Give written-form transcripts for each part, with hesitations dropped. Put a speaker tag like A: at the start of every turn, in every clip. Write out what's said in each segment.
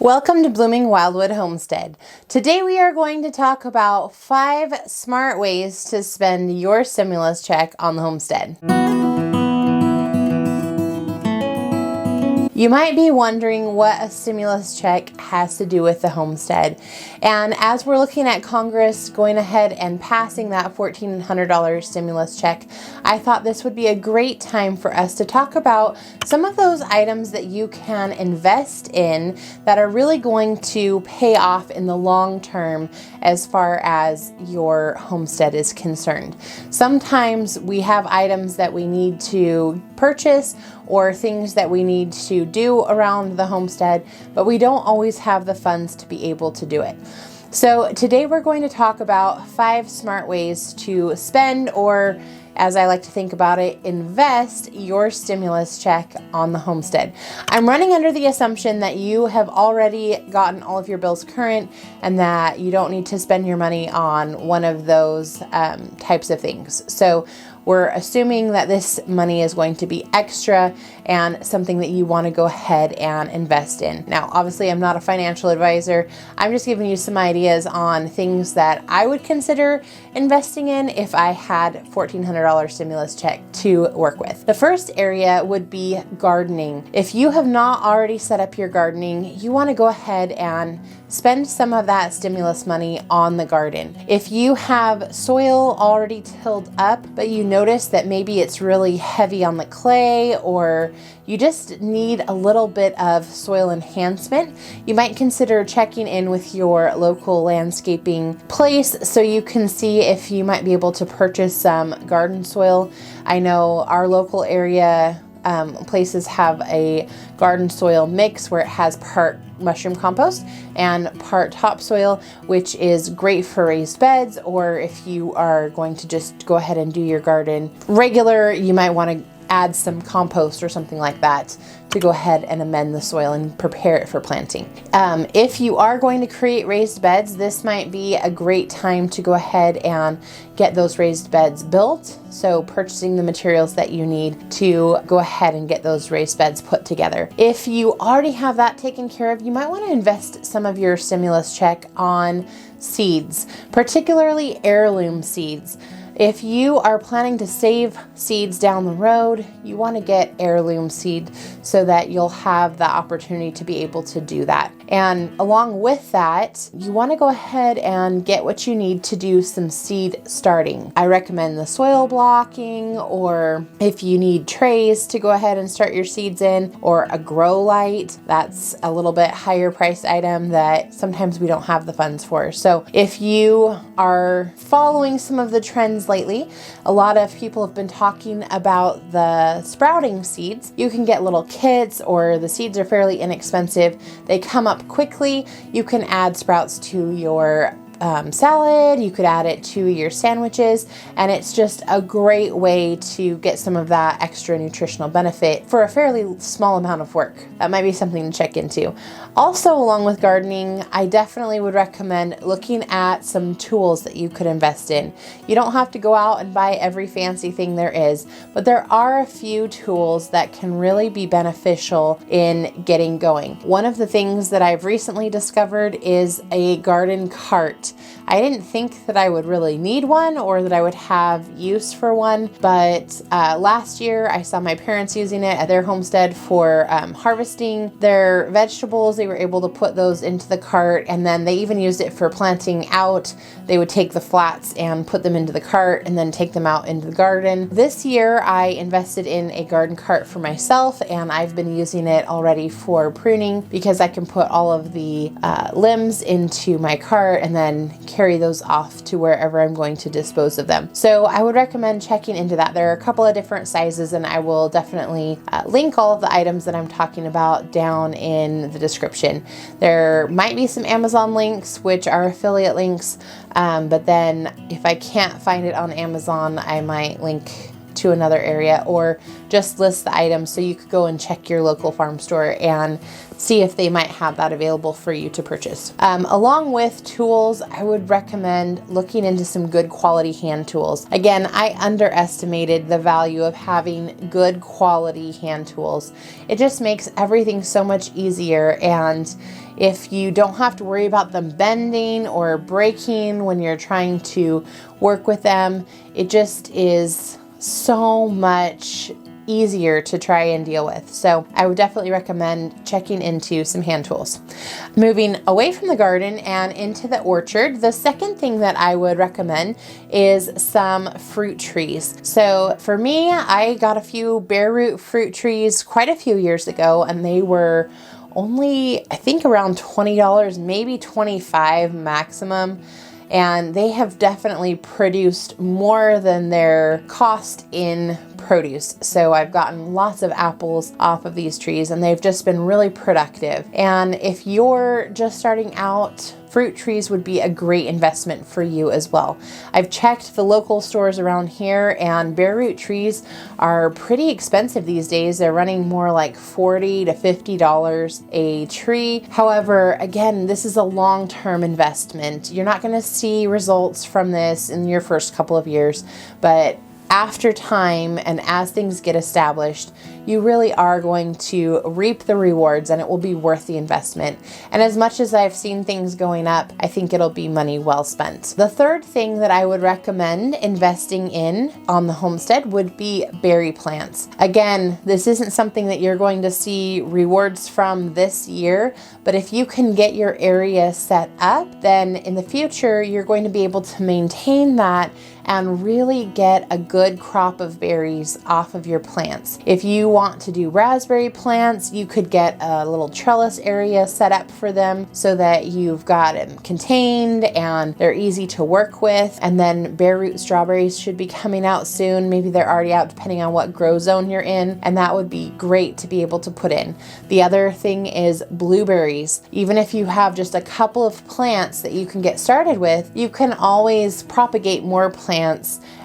A: Welcome to Blooming Wildwood Homestead. Today we are going to talk about 5 smart ways to spend your stimulus check on the homestead. You might be wondering what a stimulus check has to do with the homestead. And as we're looking at Congress going ahead and passing that $1,400 stimulus check, I thought this would be a great time for us to talk about some of those items that you can invest in that are really going to pay off in the long term as far as your homestead is concerned. Sometimes we have items that we need to purchase or things that we need to do around the homestead, but we don't always have the funds to be able to do it. So today we're going to talk about 5 smart ways to spend, or as I like to think about it, invest your stimulus check on the homestead. I'm running under the assumption that you have already gotten all of your bills current and that you don't need to spend your money on one of those types of things. So we're assuming that this money is going to be extra and something that you want to go ahead and invest in. Now, obviously, I'm not a financial advisor. I'm just giving you some ideas on things that I would consider investing in if I had $1,400 stimulus check to work with. The first area would be gardening. If you have not already set up your gardening, you want to go ahead and spend some of that stimulus money on the garden. If you have soil already tilled up, but you notice that maybe it's really heavy on the clay, or you just need a little bit of soil enhancement, you might consider checking in with your local landscaping place so you can see if you might be able to purchase some garden soil. I know our local area places have a garden soil mix where it has part mushroom compost and part topsoil, which is great for raised beds, or if you are going to just go ahead and do your garden regular, you might want to add some compost or something like that to go ahead and amend the soil and prepare it for planting. If you are going to create raised beds, this might be a great time to go ahead and get those raised beds built. So purchasing the materials that you need to go ahead and get those raised beds put together. If you already have that taken care of, you might want to invest some of your stimulus check on seeds, particularly heirloom seeds. If you are planning to save seeds down the road, you want to get heirloom seed so that you'll have the opportunity to be able to do that. And along with that, you want to go ahead and get what you need to do some seed starting. I recommend the soil blocking, or if you need trays to go ahead and start your seeds in, or a grow light. That's a little bit higher priced item that sometimes we don't have the funds for. So if you are following some of the trends lately, a lot of people have been talking about the sprouting seeds. You can get little kits, or the seeds are fairly inexpensive. They come up quickly. You can add sprouts to your salad, you could add it to your sandwiches, and it's just a great way to get some of that extra nutritional benefit for a fairly small amount of work. That might be something to check into. Also, along with gardening, I definitely would recommend looking at some tools that you could invest in. You don't have to go out and buy every fancy thing there is, but there are a few tools that can really be beneficial in getting going. One of the things that I've recently discovered is a garden cart. I didn't think that I would really need one or that I would have use for one, but last year I saw my parents using it at their homestead for harvesting their vegetables. They were able to put those into the cart, and then they even used it for planting out. They would take the flats and put them into the cart and then take them out into the garden. This year I invested in a garden cart for myself, and I've been using it already for pruning because I can put all of the limbs into my cart and then carry those off to wherever I'm going to dispose of them. So I would recommend checking into that. There are a couple of different sizes, and I will definitely link all of the items that I'm talking about down in the description. There might be some Amazon links, which are affiliate links, but then if I can't find it on Amazon, I might link to another area or just list the items so you could go and check your local farm store and see if they might have that available for you to purchase. Along with tools, I would recommend looking into some good quality hand tools. Again, I underestimated the value of having good quality hand tools. It just makes everything so much easier, and if you don't have to worry about them bending or breaking when you're trying to work with them, it just is so much easier to try and deal with. So I would definitely recommend checking into some hand tools. Moving away from the garden and into the orchard, the second thing that I would recommend is some fruit trees. So for me, I got a few bare root fruit trees quite a few years ago, and they were only, I think, around $20, maybe $25 maximum. And they have definitely produced more than their cost in produce. So I've gotten lots of apples off of these trees, and they've just been really productive. And if you're just starting out, fruit trees would be a great investment for you as well. I've checked the local stores around here, and bare root trees are pretty expensive these days. They're running more like $40 to $50 a tree. However, again, this is a long-term investment. You're not going to see results from this in your first couple of years, but after time and as things get established, you really are going to reap the rewards, and it will be worth the investment. And as much as I've seen things going up, I think it'll be money well spent. The third thing that I would recommend investing in on the homestead would be berry plants. Again, this isn't something that you're going to see rewards from this year, but if you can get your area set up, then in the future, you're going to be able to maintain that and really get a good crop of berries off of your plants. If you want to do raspberry plants, you could get a little trellis area set up for them so that you've got them contained and they're easy to work with. And then bare root strawberries should be coming out soon. Maybe they're already out depending on what grow zone you're in, and that would be great to be able to put in. The other thing is blueberries. Even if you have just a couple of plants that you can get started with, you can always propagate more plants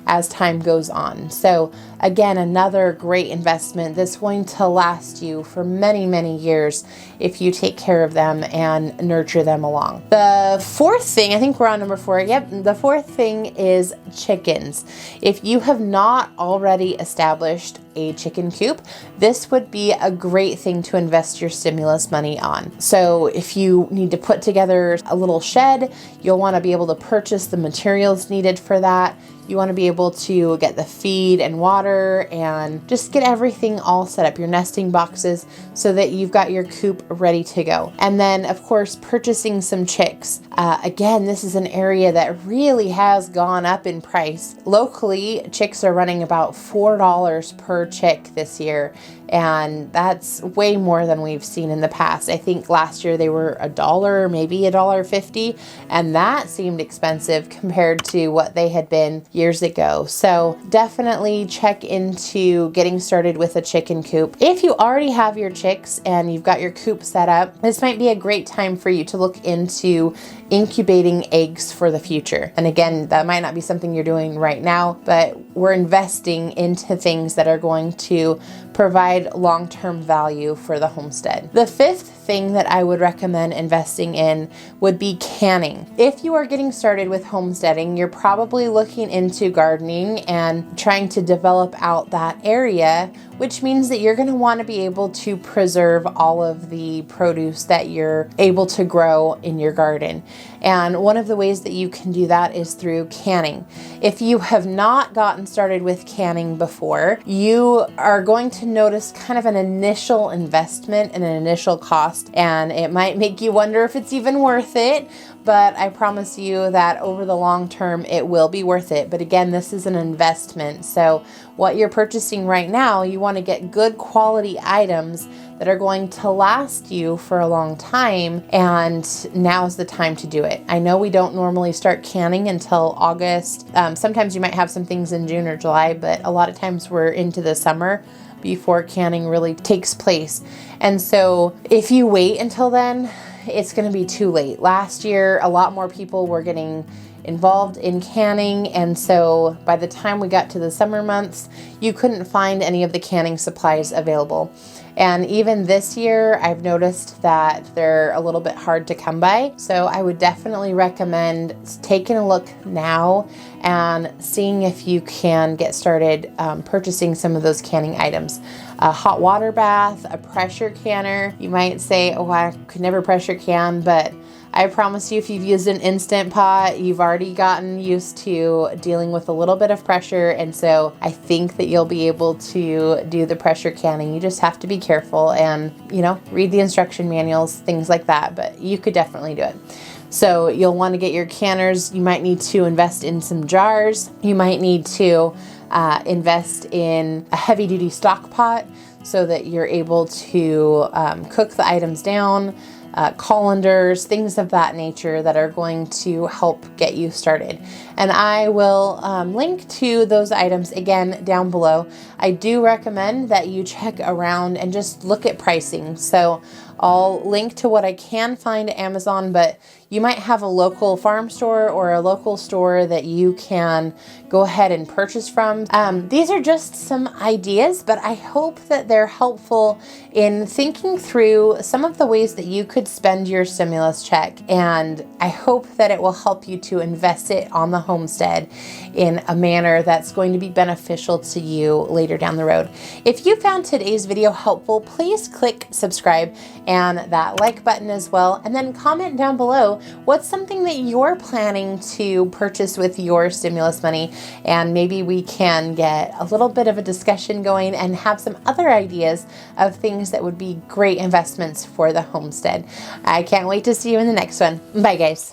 A: as time goes on. So again, another great investment that's going to last you for many, many years if you take care of them and nurture them along. The fourth thing, I think we're on number 4. Yep. The fourth thing is chickens. If you have not already established a chicken coop, this would be a great thing to invest your stimulus money on. So if you need to put together a little shed, you'll want to be able to purchase the materials needed for that. You want to be able to get the feed and water and just get everything all set up, your nesting boxes, so that you've got your coop ready to go. And then, of course, purchasing some chicks. Again, this is an area that really has gone up in price. Locally, chicks are running about $4 per chick this year, and that's way more than we've seen in the past. I think last year they were $1, maybe $1.50, and that seemed expensive compared to what they had been years ago. So definitely check into getting started with a chicken coop. If you already have your chicks and you've got your coop set up, this might be a great time for you to look into incubating eggs for the future. And again, that might not be something you're doing right now, but we're investing into things that are going to provide long-term value for the homestead. The fifth thing that I would recommend investing in would be canning. If you are getting started with homesteading, you're probably looking into gardening and trying to develop out that area, which means that you're going to want to be able to preserve all of the produce that you're able to grow in your garden. And one of the ways that you can do that is through canning. If you have not gotten started with canning before, you are going to notice kind of an initial investment and an initial cost, and it might make you wonder if it's even worth it. But I promise you that over the long term, it will be worth it. But again, this is an investment. So what you're purchasing right now, you want to get good quality items that are going to last you for a long time. And now's the time to do it. I know we don't normally start canning until August. Sometimes you might have some things in June or July, but a lot of times we're into the summer before canning really takes place. And so if you wait until then, it's going to be too late. Last year, a lot more people were getting involved in canning, and so by the time we got to the summer months, you couldn't find any of the canning supplies available. And even this year, I've noticed that they're a little bit hard to come by. So I would definitely recommend taking a look now and seeing if you can get started purchasing some of those canning items. A hot water bath, a pressure canner. You might say, oh, I could never pressure can, but I promise you, if you've used an Instant Pot, you've already gotten used to dealing with a little bit of pressure. And so I think that you'll be able to do the pressure canning. You just have to be careful and, read the instruction manuals, things like that, but you could definitely do it. So you'll want to get your canners. You might need to invest in some jars. You might need to invest in a heavy duty stock pot so that you're able to cook the items down. Colanders, things of that nature that are going to help get you started. And I will link to those items again down below. I do recommend that you check around and just look at pricing. So I'll link to what I can find at Amazon, but you might have a local farm store or a local store that you can go ahead and purchase from. These are just some ideas, but I hope that they're helpful in thinking through some of the ways that you could spend your stimulus check. And I hope that it will help you to invest it on the homestead in a manner that's going to be beneficial to you later down the road. If you found today's video helpful, please click subscribe and that like button as well. And then comment down below what's something that you're planning to purchase with your stimulus money. And maybe we can get a little bit of a discussion going and have some other ideas of things that would be great investments for the homestead. I can't wait to see you in the next one. Bye, guys.